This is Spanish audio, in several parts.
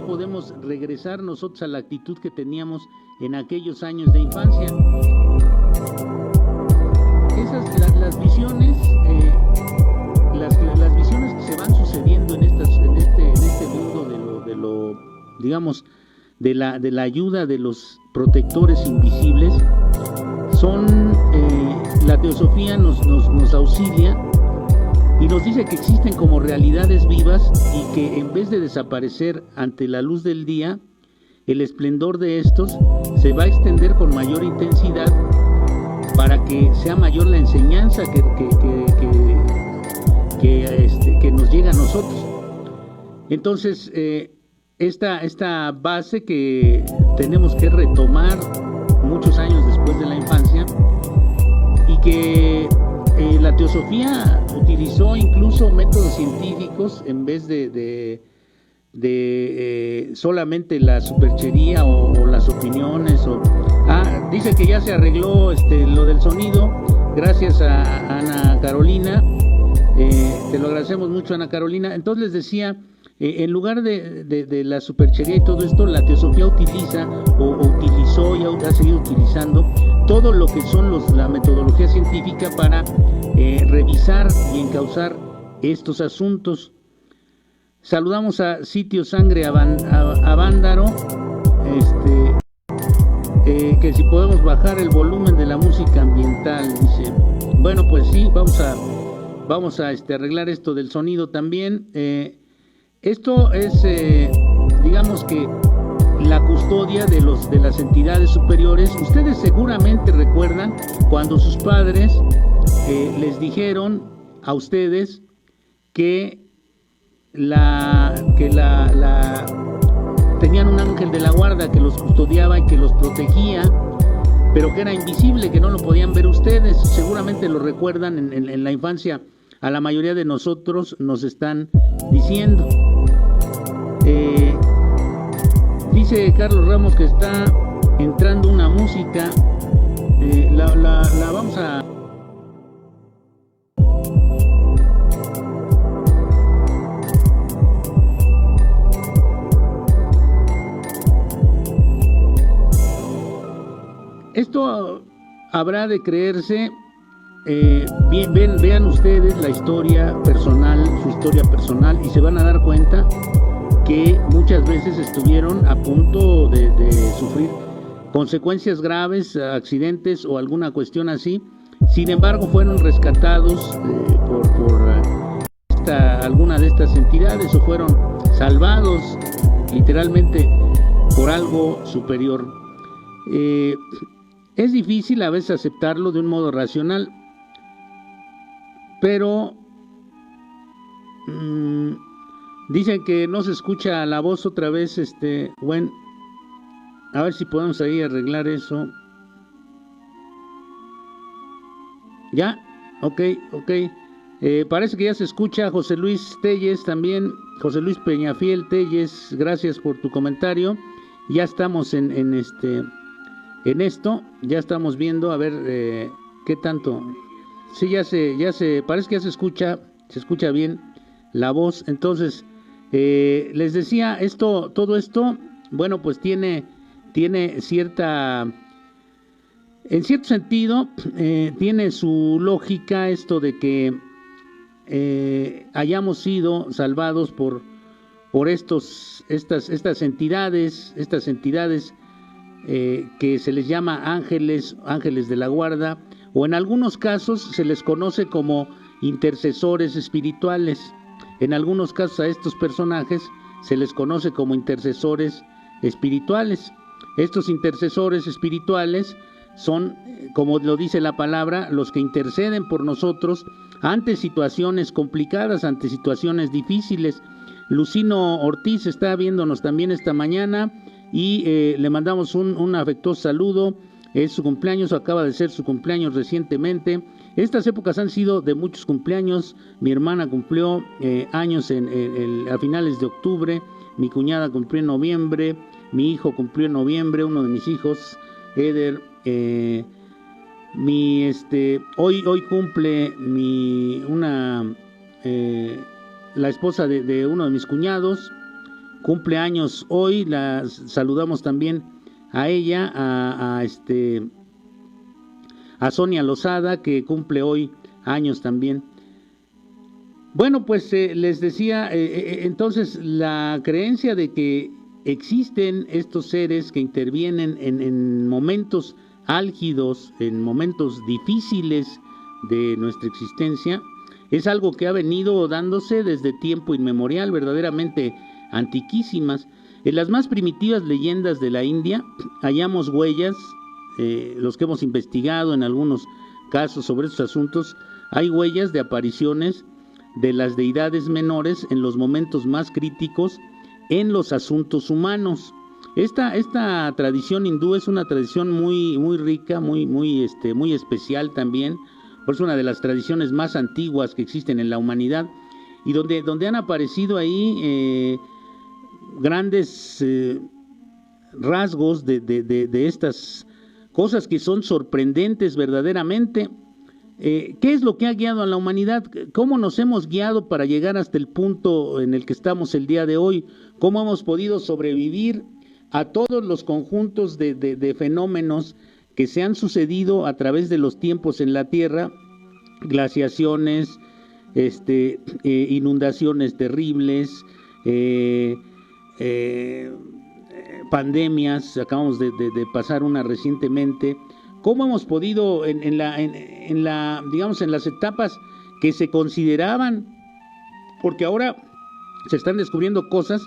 podemos regresar nosotros a la actitud que teníamos en aquellos años de infancia. Las visiones, las visiones que se van sucediendo en este mundo de lo digamos, de la ayuda de los protectores invisibles, son, la teosofía nos auxilia y nos dice que existen como realidades vivas y que en vez de desaparecer ante la luz del día, el esplendor de estos se va a extender con mayor intensidad para que sea mayor la enseñanza que nos llega a nosotros. Entonces, esta base que tenemos que retomar muchos años después de la infancia, y que la teosofía utilizó incluso métodos científicos en vez de solamente la superchería o las opiniones. Dice que ya se arregló lo del sonido, gracias a Ana Carolina. Te lo agradecemos mucho, Ana Carolina. Entonces les decía, en lugar de la superchería y todo esto, la teosofía utiliza o utilizó y ha seguido utilizando todo lo que son la metodología científica para revisar y encauzar estos asuntos. Saludamos a Sitio Sangre Avándaro, que si podemos bajar el volumen de la música ambiental, dice. Bueno, pues sí, vamos a arreglar esto del sonido también. Esto es, digamos que la custodia de las entidades superiores. Ustedes seguramente recuerdan cuando sus padres les dijeron a ustedes que tenían un ángel de la guarda que los custodiaba y que los protegía, pero que era invisible, que no lo podían ver ustedes. Seguramente lo recuerdan en la infancia. A la mayoría de nosotros nos están diciendo. Dice Carlos Ramos que está entrando una música. La vamos a... Esto habrá de creerse. Vean ustedes la historia personal, su historia personal, y se van a dar cuenta que muchas veces estuvieron a punto de sufrir consecuencias graves, accidentes o alguna cuestión así. Sin embargo, fueron rescatados por alguna de estas entidades, o fueron salvados literalmente por algo superior. Es difícil a veces aceptarlo de un modo racional, pero dicen que no se escucha la voz otra vez. Bueno, a ver si podemos ahí arreglar eso. ¿Ya? Ok. Parece que ya se escucha. José Luis Telles también, José Luis Peñafiel Telles, gracias por tu comentario. Ya estamos en esto, ya estamos viendo a ver qué tanto. Sí, ya se parece que ya se escucha bien la voz. Entonces, les decía, todo esto, bueno, pues tiene cierta, en cierto sentido, tiene su lógica esto de que hayamos sido salvados por estas entidades que se les llama ángeles de la guarda, o en algunos casos se les conoce como intercesores espirituales. En algunos casos a estos personajes se les conoce como intercesores espirituales. Estos intercesores espirituales son, como lo dice la palabra, los que interceden por nosotros ante situaciones complicadas, ante situaciones difíciles. Lucino Ortiz está viéndonos también esta mañana y le mandamos un afectuoso saludo. Es su cumpleaños, acaba de ser su cumpleaños recientemente. Estas épocas han sido de muchos cumpleaños. Mi hermana cumplió años a finales de octubre, mi cuñada cumplió en noviembre, mi hijo cumplió en noviembre, uno de mis hijos, Eder. Hoy cumple la esposa de uno de mis cuñados, cumple años hoy, la saludamos también a ella, a Sonia Lozada, que cumple hoy años también. Bueno, pues les decía, entonces la creencia de que existen estos seres que intervienen en momentos álgidos, en momentos difíciles de nuestra existencia, es algo que ha venido dándose desde tiempo inmemorial, verdaderamente antiquísimas. En las más primitivas leyendas de la India hallamos huellas, los que hemos investigado en algunos casos sobre estos asuntos, hay huellas de apariciones de las deidades menores en los momentos más críticos en los asuntos humanos. Esta tradición hindú es una tradición muy rica, muy especial también, por es una de las tradiciones más antiguas que existen en la humanidad, y donde han aparecido ahí grandes rasgos de estas cosas que son sorprendentes verdaderamente. ¿Qué es lo que ha guiado a la humanidad? ¿Cómo nos hemos guiado para llegar hasta el punto en el que estamos el día de hoy? ¿Cómo hemos podido sobrevivir a todos los conjuntos de fenómenos que se han sucedido a través de los tiempos en la Tierra? Glaciaciones, inundaciones terribles, pandemias, acabamos de pasar una recientemente. ¿Cómo hemos podido en las etapas que se consideraban? Porque ahora se están descubriendo cosas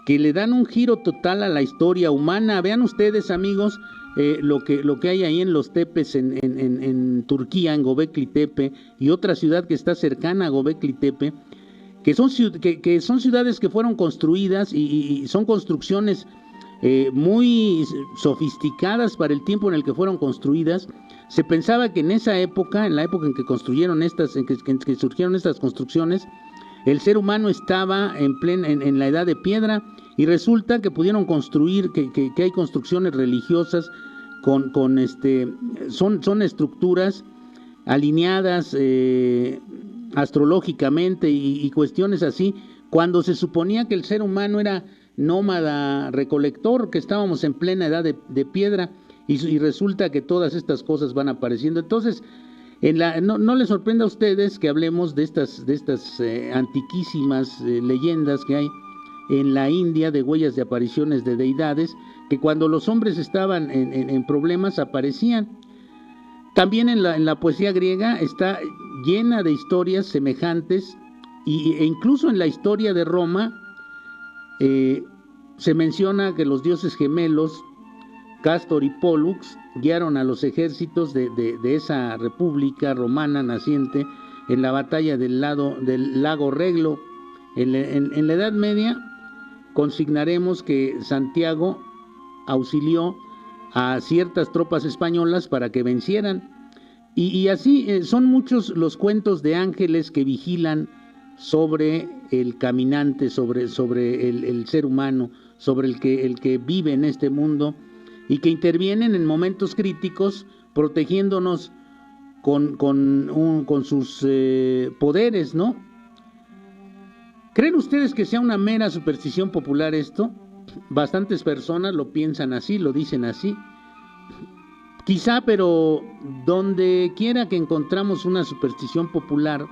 que le dan un giro total a la historia humana. Vean ustedes, amigos, lo que hay ahí en los tepes en Turquía, en Göbekli Tepe, y otra ciudad que está cercana a Göbekli Tepe, que son ciudades que fueron construidas y son construcciones muy sofisticadas para el tiempo en el que fueron construidas. Se pensaba que en esa época, en la época en que construyeron que surgieron estas construcciones, el ser humano estaba en la edad de piedra, y resulta que pudieron construir, que hay construcciones religiosas son estructuras alineadas astrológicamente y cuestiones así, cuando se suponía que el ser humano era nómada recolector, que estábamos en plena edad de piedra, y resulta que todas estas cosas van apareciendo. Entonces, no les sorprenda a ustedes que hablemos de estas antiquísimas leyendas que hay en la India, de huellas de apariciones de deidades, que cuando los hombres estaban en problemas aparecían. También en la poesía griega está llena de historias semejantes, e incluso en la historia de Roma se menciona que los dioses gemelos Cástor y Pólux guiaron a los ejércitos de esa república romana naciente en la batalla del lago Reglo. En la Edad Media consignaremos que Santiago auxilió a ciertas tropas españolas para que vencieran, y así son muchos los cuentos de ángeles que vigilan sobre el caminante, sobre el ser humano, sobre el que vive en este mundo, y que intervienen en momentos críticos, protegiéndonos con sus poderes, ¿no? ¿Creen ustedes que sea una mera superstición popular esto? Bastantes personas lo piensan así, lo dicen así. Quizá, pero donde quiera que encontramos una superstición popular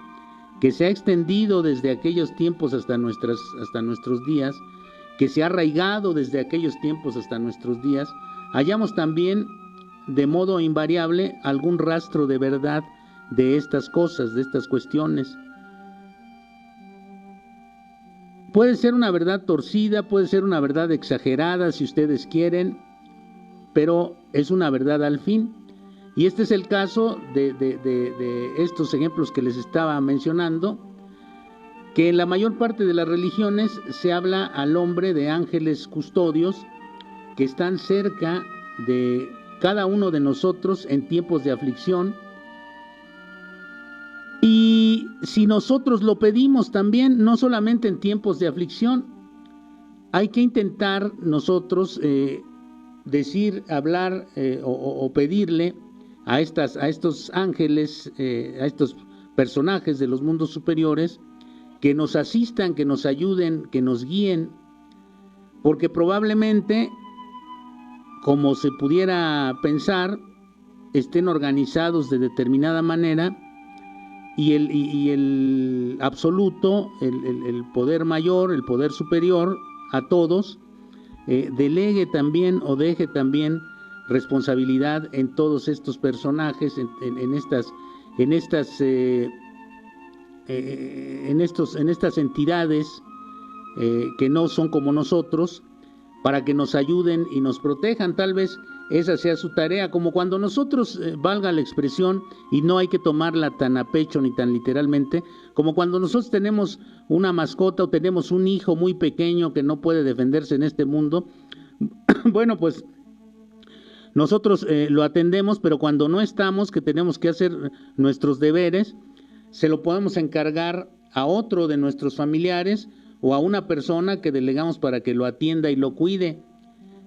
que se ha extendido desde aquellos tiempos hasta nuestros días, que se ha arraigado desde aquellos tiempos hasta nuestros días, hallamos también de modo invariable algún rastro de verdad de estas cosas, de estas cuestiones. Puede ser una verdad torcida, puede ser una verdad exagerada, si ustedes quieren, pero es una verdad al fin. Y este es el caso de estos ejemplos que les estaba mencionando, que en la mayor parte de las religiones se habla al hombre de ángeles custodios que están cerca de cada uno de nosotros en tiempos de aflicción. Y si nosotros lo pedimos también, no solamente en tiempos de aflicción, hay que intentar nosotros hablar o pedirle a estos ángeles, a estos personajes de los mundos superiores, que nos asistan, que nos ayuden, que nos guíen porque probablemente, como se pudiera pensar, estén organizados de determinada manera y el absoluto, el poder mayor, el poder superior a todos, delegue también o deje también responsabilidad en todos estos personajes, en estas entidades que no son como nosotros, para que nos ayuden y nos protejan. Tal vez esa sea su tarea, como cuando nosotros, valga la expresión, y no hay que tomarla tan a pecho ni tan literalmente, como cuando nosotros tenemos una mascota o tenemos un hijo muy pequeño que no puede defenderse en este mundo. Bueno, pues nosotros lo atendemos, pero cuando no estamos, que tenemos que hacer nuestros deberes, se lo podemos encargar a otro de nuestros familiares o a una persona que delegamos para que lo atienda y lo cuide.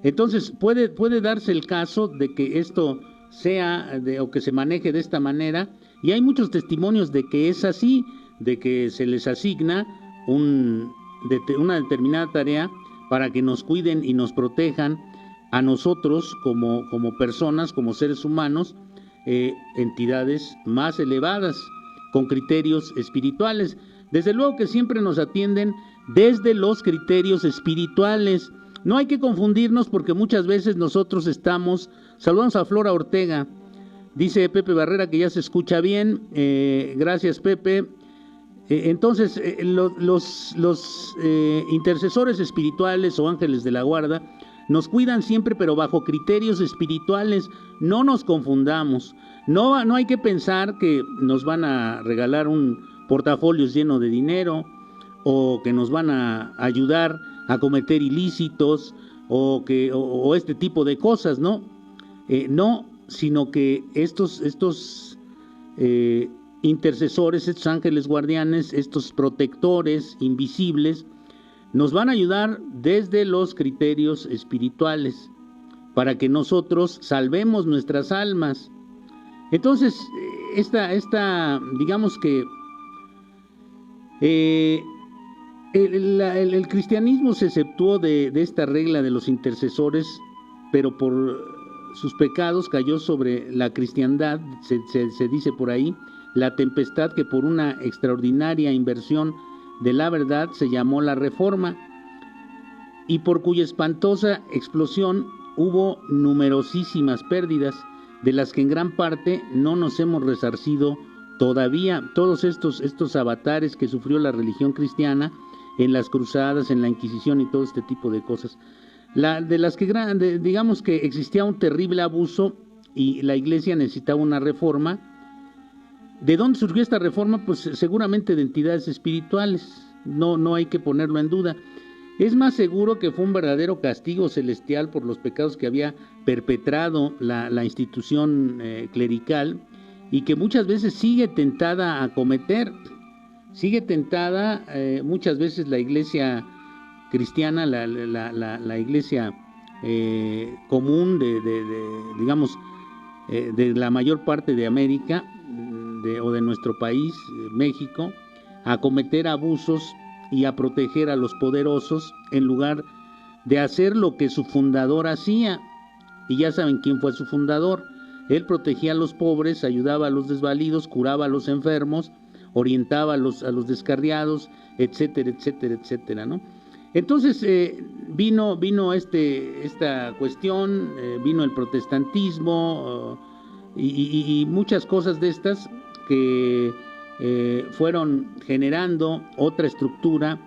Entonces puede darse el caso de que esto sea o que se maneje de esta manera, y hay muchos testimonios de que es así, de que se les asigna una determinada tarea para que nos cuiden y nos protejan a nosotros como personas, como seres humanos, entidades más elevadas, con criterios espirituales. Desde luego que siempre nos atienden desde los criterios espirituales. No hay que confundirnos, porque muchas veces nosotros estamos... Saludamos a Flora Ortega, dice Pepe Barrera que ya se escucha bien. Gracias, Pepe. Entonces, los intercesores espirituales o ángeles de la guarda nos cuidan siempre, pero bajo criterios espirituales. No nos confundamos. No hay que pensar que nos van a regalar un portafolio lleno de dinero, o que nos van a ayudar a cometer ilícitos, o este tipo de cosas, ¿no? No, sino que estos intercesores, estos ángeles guardianes, estos protectores invisibles, nos van a ayudar desde los criterios espirituales, para que nosotros salvemos nuestras almas. Entonces, digamos que el cristianismo se exceptuó de esta regla de los intercesores, pero por sus pecados cayó sobre la cristiandad, se dice por ahí, la tempestad que por una extraordinaria inversión de la verdad se llamó la Reforma, y por cuya espantosa explosión hubo numerosísimas pérdidas, de las que en gran parte no nos hemos resarcido todavía. Todos estos avatares que sufrió la religión cristiana en las cruzadas, en la Inquisición y todo este tipo de cosas, de las que digamos que existía un terrible abuso y la Iglesia necesitaba una reforma. ¿De dónde surgió esta reforma? Pues seguramente de entidades espirituales, no hay que ponerlo en duda. Es más seguro que fue un verdadero castigo celestial por los pecados que había perpetrado la institución clerical, y que muchas veces sigue tentada a cometer. Sigue tentada muchas veces la Iglesia cristiana, la Iglesia común digamos, de la mayor parte de América o de nuestro país, México, a cometer abusos y a proteger a los poderosos en lugar de hacer lo que su fundador hacía. Y ya saben quién fue su fundador. Él protegía a los pobres, ayudaba a los desvalidos, curaba a los enfermos, orientaba a los descarriados, etcétera, etcétera, etcétera, ¿no? Entonces vino esta cuestión, vino el protestantismo y muchas cosas de estas que fueron generando otra estructura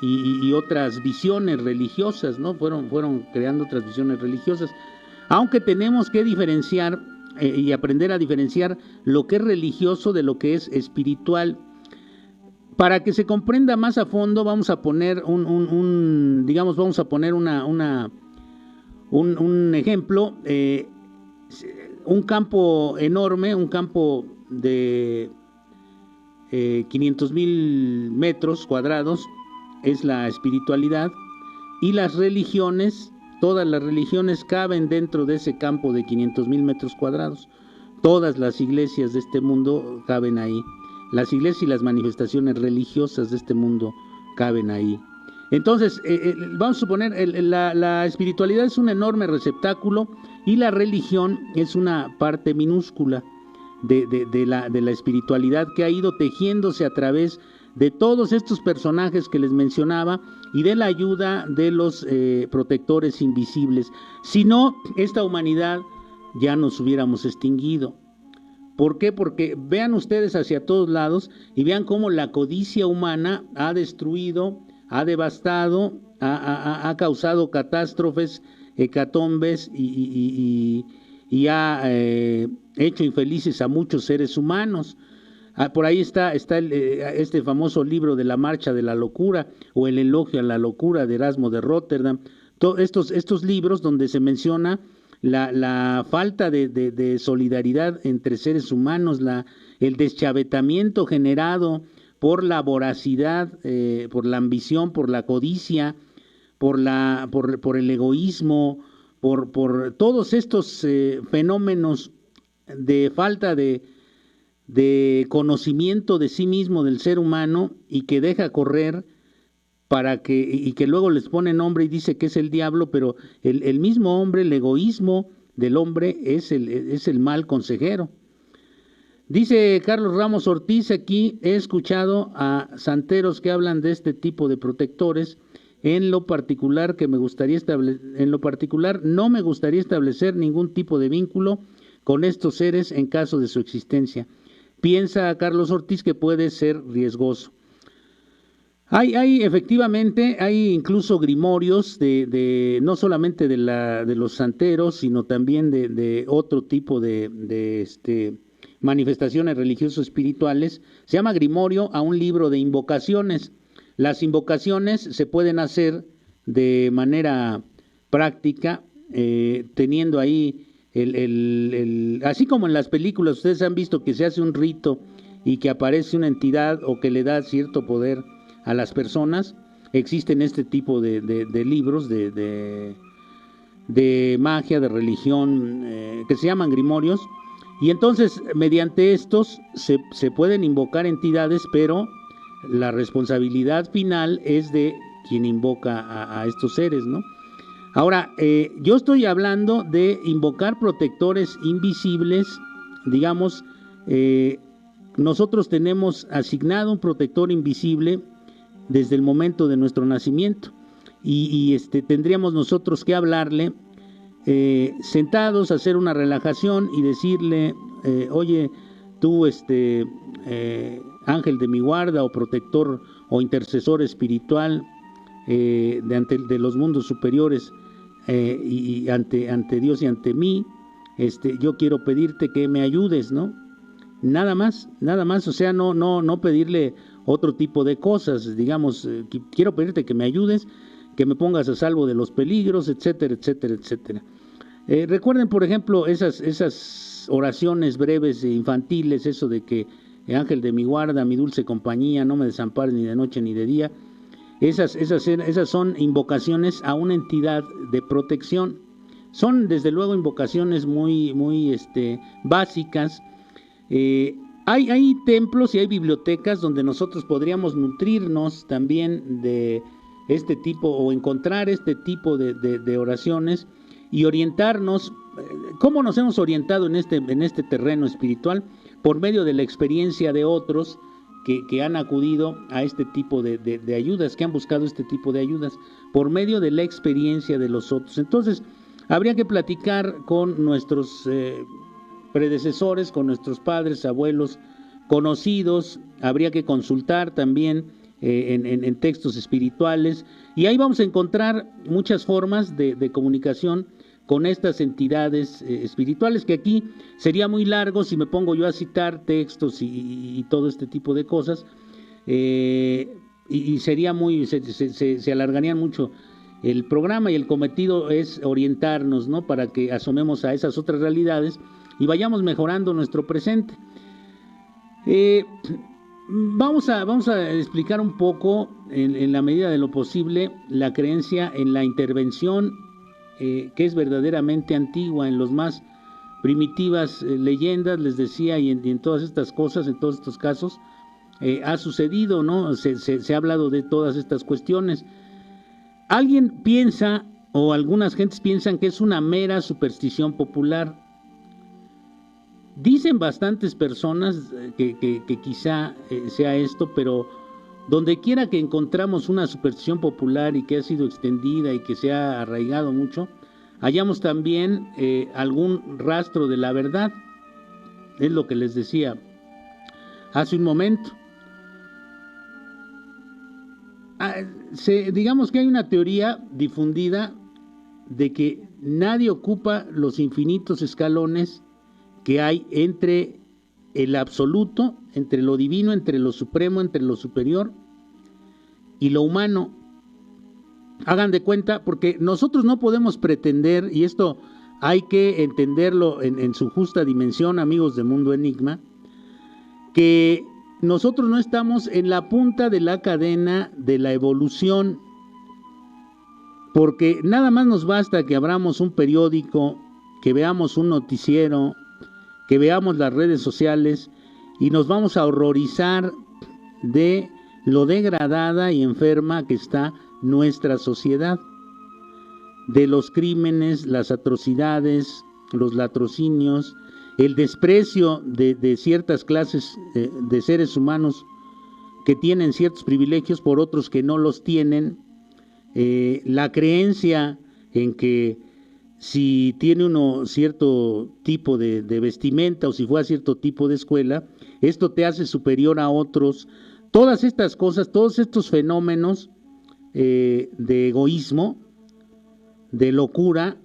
y otras visiones religiosas, ¿no? Fueron creando otras visiones religiosas, aunque tenemos que diferenciar y aprender a diferenciar lo que es religioso de lo que es espiritual. Para que se comprenda más a fondo, vamos a poner un ejemplo, un campo enorme, un campo de 500,000 metros cuadrados, es la espiritualidad, y las religiones, todas las religiones caben dentro de ese campo de 500,000 metros cuadrados. Todas las iglesias de este mundo caben ahí. Las iglesias y las manifestaciones religiosas de este mundo caben ahí. Entonces, vamos a suponer, la espiritualidad es un enorme receptáculo y la religión es una parte minúscula de la espiritualidad que ha ido tejiéndose a través de todos estos personajes que les mencionaba y de la ayuda de los protectores invisibles. Si no, esta humanidad ya nos hubiéramos extinguido. ¿Por qué? Porque vean ustedes hacia todos lados y vean cómo la codicia humana ha destruido, ha devastado, ha causado catástrofes, hecatombes y ha hecho infelices a muchos seres humanos. Por ahí está este famoso libro de la Marcha de la Locura o el Elogio a la Locura de Erasmo de Róterdam. Todos estos libros donde se menciona la falta de solidaridad entre seres humanos, el deschavetamiento generado por la voracidad, por la ambición, por la codicia, por el egoísmo, por todos estos fenómenos de falta de conocimiento de sí mismo del ser humano y que deja correr y que luego les pone nombre y dice que es el diablo, pero el mismo hombre, el egoísmo del hombre es el mal consejero. Dice Carlos Ramos Ortiz, aquí he escuchado a santeros que hablan de este tipo de protectores. En lo particular no me gustaría establecer ningún tipo de vínculo con estos seres en caso de su existencia. Piensa Carlos Ortiz que puede ser riesgoso. Efectivamente, hay incluso grimorios no solamente de los santeros, sino también de otro tipo de manifestaciones religiosos espirituales. Se llama grimorio a un libro de invocaciones. Las invocaciones se pueden hacer de manera práctica, teniendo ahí así como en las películas, ustedes han visto que se hace un rito y que aparece una entidad o que le da cierto poder a las personas. Existen este tipo de libros de magia, de religión, que se llaman grimorios, y entonces mediante estos se pueden invocar entidades, pero la responsabilidad final es de quien invoca a estos seres, ¿no? Ahora, yo estoy hablando de invocar protectores invisibles. Digamos, nosotros tenemos asignado un protector invisible desde el momento de nuestro nacimiento y tendríamos nosotros que hablarle sentados, hacer una relajación y decirle, oye, tú ángel de mi guarda o protector o intercesor espiritual de los mundos superiores, y ante Dios y ante mí, yo quiero pedirte que me ayudes, ¿no? Nada más, o sea, no pedirle otro tipo de cosas, digamos, quiero pedirte que me ayudes, que me pongas a salvo de los peligros, etcétera, etcétera, etcétera. Recuerden, por ejemplo, esas oraciones breves e infantiles, eso de que ángel de mi guarda, mi dulce compañía, no me desampares ni de noche ni de día. Esas son invocaciones a una entidad de protección. Son desde luego invocaciones muy básicas. Hay templos y hay bibliotecas donde nosotros podríamos nutrirnos también de este tipo o encontrar este tipo de oraciones y orientarnos. ¿Cómo nos hemos orientado en este terreno espiritual? Por medio de la experiencia de otros que han acudido a este tipo de ayudas, que han buscado este tipo de ayudas, por medio de la experiencia de los otros. Entonces, habría que platicar con nuestros predecesores, con nuestros padres, abuelos, conocidos, habría que consultar también en textos espirituales, y ahí vamos a encontrar muchas formas de comunicación con estas entidades espirituales, que aquí sería muy largo si me pongo yo a citar textos y todo este tipo de cosas, y sería se alargarían mucho el programa, y el cometido es orientarnos, ¿no?, para que asomemos a esas otras realidades y vayamos mejorando nuestro presente. Vamos a explicar un poco, en la medida de lo posible, la creencia en la intervención, que es verdaderamente antigua, en los más primitivas leyendas, les decía, y en todas estas cosas, en todos estos casos, ha sucedido, ¿no? Se ha hablado de todas estas cuestiones. Alguien piensa, o algunas gentes piensan que es una mera superstición popular. Dicen bastantes personas que quizá sea esto, pero donde quiera que encontramos una superstición popular y que ha sido extendida y que se ha arraigado mucho, hallamos también algún rastro de la verdad. Es lo que les decía hace un momento. Digamos que hay una teoría difundida de que nadie ocupa los infinitos escalones que hay entre el absoluto, entre lo divino, entre lo supremo, entre lo superior y lo humano. Hagan de cuenta, porque nosotros no podemos pretender, y esto hay que entenderlo en su justa dimensión, amigos de Mundo Enigma, que nosotros no estamos en la punta de la cadena de la evolución, porque nada más nos basta que abramos un periódico, que veamos un noticiero, que veamos las redes sociales y nos vamos a horrorizar de lo degradada y enferma que está nuestra sociedad, de los crímenes, las atrocidades, los latrocinios, el desprecio de ciertas clases de seres humanos que tienen ciertos privilegios por otros que no los tienen, la creencia en que si tiene uno cierto tipo de vestimenta o si fue a cierto tipo de escuela, esto te hace superior a otros. Todas estas cosas, todos estos fenómenos de egoísmo, de locura,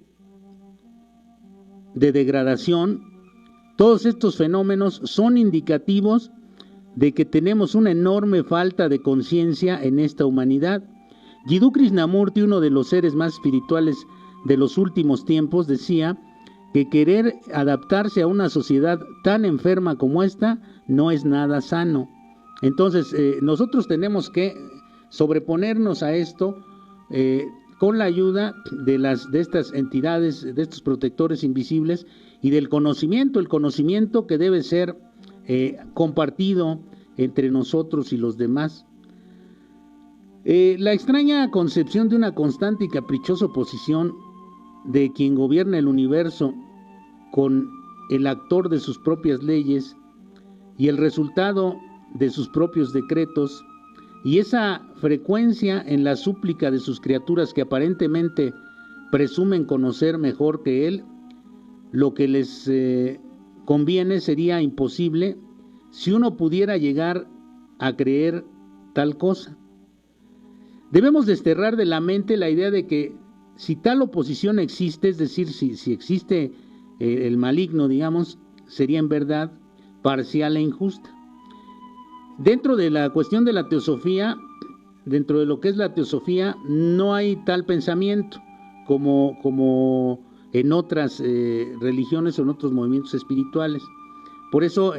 de degradación, todos estos fenómenos son indicativos de que tenemos una enorme falta de conciencia en esta humanidad. Jiddu Krishnamurti, uno de los seres más espirituales de los últimos tiempos, decía que querer adaptarse a una sociedad tan enferma como esta no es nada sano. Entonces, nosotros tenemos que sobreponernos a esto con la ayuda de estas entidades, de estos protectores invisibles y del conocimiento, el conocimiento que debe ser compartido entre nosotros y los demás. La extraña concepción de una constante y caprichosa oposición de quien gobierna el universo con el actor de sus propias leyes y el resultado de sus propios decretos, y esa frecuencia en la súplica de sus criaturas que aparentemente presumen conocer mejor que él, lo que les conviene sería imposible si uno pudiera llegar a creer tal cosa. Debemos desterrar de la mente la idea de que si tal oposición existe, es decir, si existe el maligno, digamos, sería en verdad parcial e injusta. Dentro de la cuestión de la teosofía, dentro de lo que es la teosofía, no hay tal pensamiento como en otras religiones o en otros movimientos espirituales. Por eso,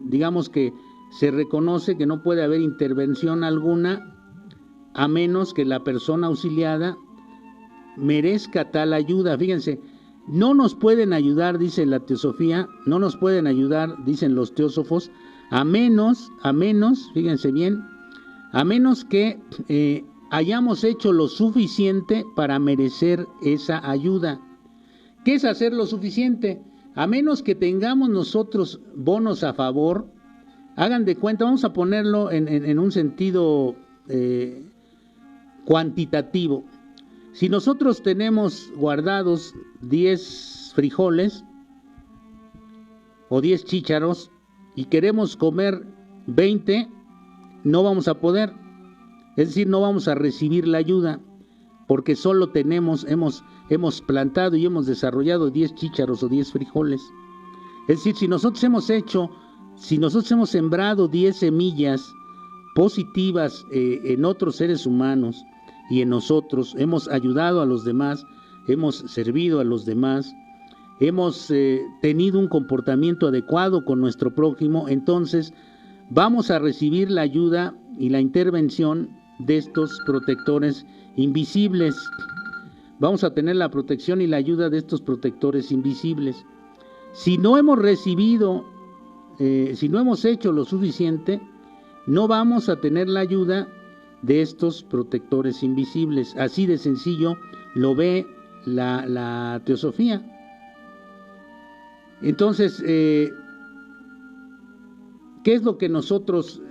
digamos que se reconoce que no puede haber intervención alguna a menos que la persona auxiliada merezca tal ayuda. Fíjense, no nos pueden ayudar, dice la teosofía, no nos pueden ayudar, dicen los teósofos, a menos, fíjense bien, a menos que hayamos hecho lo suficiente para merecer esa ayuda. ¿Qué es hacer lo suficiente? A menos que tengamos nosotros bonos a favor. Hagan de cuenta, vamos a ponerlo en un sentido cuantitativo. Si nosotros tenemos guardados 10 frijoles o 10 chícharos y queremos comer 20, no vamos a poder. Es decir, no vamos a recibir la ayuda porque solo hemos plantado y hemos desarrollado 10 chícharos o 10 frijoles. Es decir, si nosotros hemos sembrado 10 semillas positivas en otros seres humanos y en nosotros, hemos ayudado a los demás, hemos servido a los demás, hemos tenido un comportamiento adecuado con nuestro prójimo, entonces vamos a recibir la ayuda y la intervención de estos protectores invisibles. Vamos a tener la protección y la ayuda de estos protectores invisibles. Si no hemos recibido, si no hemos hecho lo suficiente, no vamos a tener la ayuda de estos protectores invisibles. Así de sencillo lo ve la teosofía. Entonces, ¿qué es lo que nosotros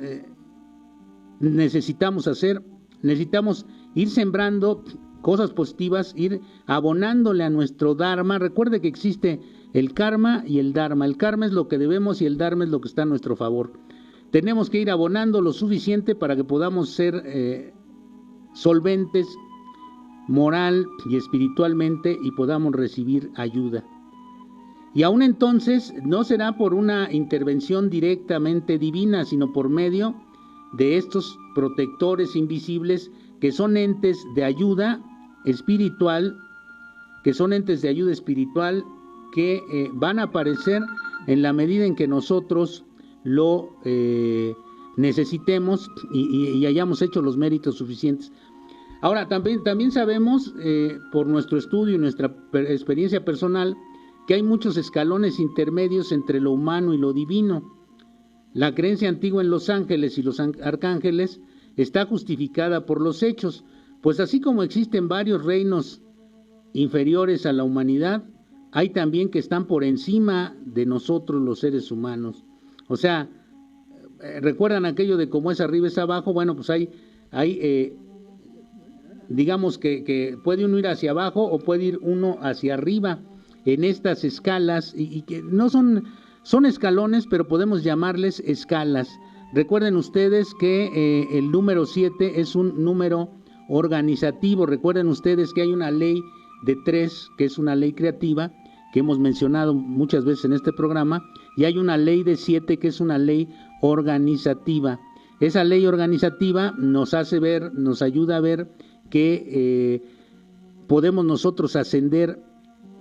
necesitamos hacer? Necesitamos ir sembrando cosas positivas, ir abonándole a nuestro dharma. Recuerde que existe el karma y el dharma. El karma es lo que debemos y el dharma es lo que está a nuestro favor. Tenemos que ir abonando lo suficiente para que podamos ser solventes moral y espiritualmente y podamos recibir ayuda. Y aún entonces no será por una intervención directamente divina, sino por medio de estos protectores invisibles que son entes de ayuda espiritual, que van a aparecer en la medida en que nosotros lo necesitemos y hayamos hecho los méritos suficientes. Ahora, también sabemos, por nuestro estudio y nuestra experiencia personal, que hay muchos escalones intermedios entre lo humano y lo divino. La creencia antigua en los ángeles y los arcángeles está justificada por los hechos, pues así como existen varios reinos inferiores a la humanidad, hay también que están por encima de nosotros los seres humanos. O sea, ¿recuerdan aquello de cómo es arriba es abajo? Bueno, pues hay digamos que puede uno ir hacia abajo o puede ir uno hacia arriba en estas escalas, y que no son escalones, pero podemos llamarles escalas. Recuerden ustedes que el número 7 es un número organizativo. Recuerden ustedes que hay una ley de 3, que es una ley creativa, que hemos mencionado muchas veces en este programa, y hay una ley de 7, que es una ley organizativa. Esa ley organizativa nos ayuda a ver que podemos nosotros ascender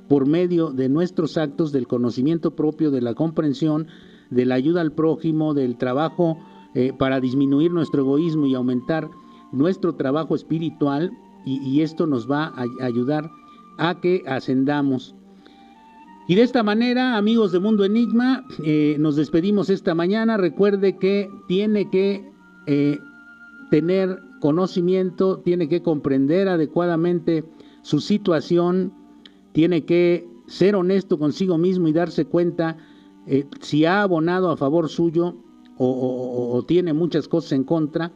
por medio de nuestros actos, del conocimiento propio, de la comprensión, de la ayuda al prójimo, del trabajo para disminuir nuestro egoísmo y aumentar nuestro trabajo espiritual, y esto nos va a ayudar a que ascendamos. Y de esta manera, amigos de Mundo Enigma, nos despedimos esta mañana. Recuerde que tiene que tener conocimiento, tiene que comprender adecuadamente su situación, tiene que ser honesto consigo mismo y darse cuenta si ha abonado a favor suyo o tiene muchas cosas en contra,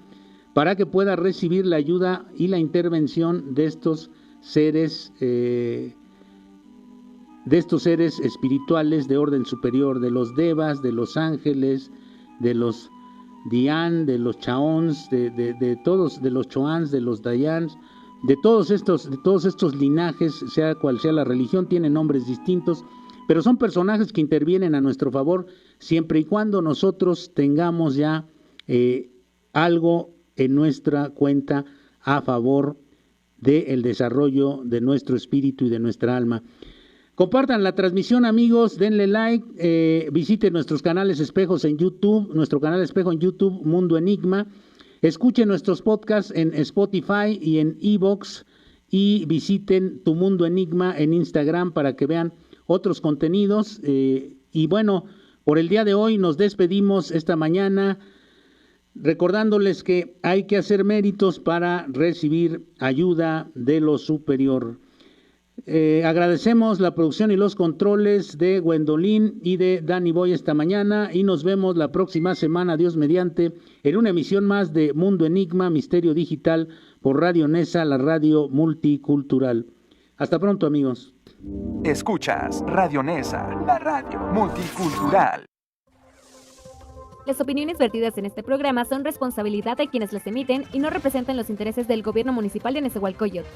para que pueda recibir la ayuda y la intervención de estos seres espirituales de orden superior, de los devas, de los ángeles, de los Dian, de los Chaons, de todos, de los Choans, de los Dayans, de todos estos linajes, sea cual sea la religión, tienen nombres distintos, pero son personajes que intervienen a nuestro favor siempre y cuando nosotros tengamos ya algo en nuestra cuenta a favor del desarrollo de nuestro espíritu y de nuestra alma. Compartan la transmisión, amigos, denle like, visiten nuestros canales espejos en YouTube, nuestro canal espejo en YouTube, Mundo Enigma. Escuchen nuestros podcasts en Spotify y en iVoox, y visiten Tu Mundo Enigma en Instagram para que vean otros contenidos. Y bueno, por el día de hoy nos despedimos esta mañana recordándoles que hay que hacer méritos para recibir ayuda de lo superior. Agradecemos la producción y los controles de Gwendolyn y de Danny Boy esta mañana, y nos vemos la próxima semana, Dios mediante, en una emisión más de Mundo Enigma, Misterio Digital, por Radio Nesa, la radio multicultural. Hasta pronto, amigos. Escuchas Radio Nesa, la radio multicultural. Las opiniones vertidas en este programa son responsabilidad de quienes las emiten y no representan los intereses del Gobierno Municipal de Nezahualcóyotl.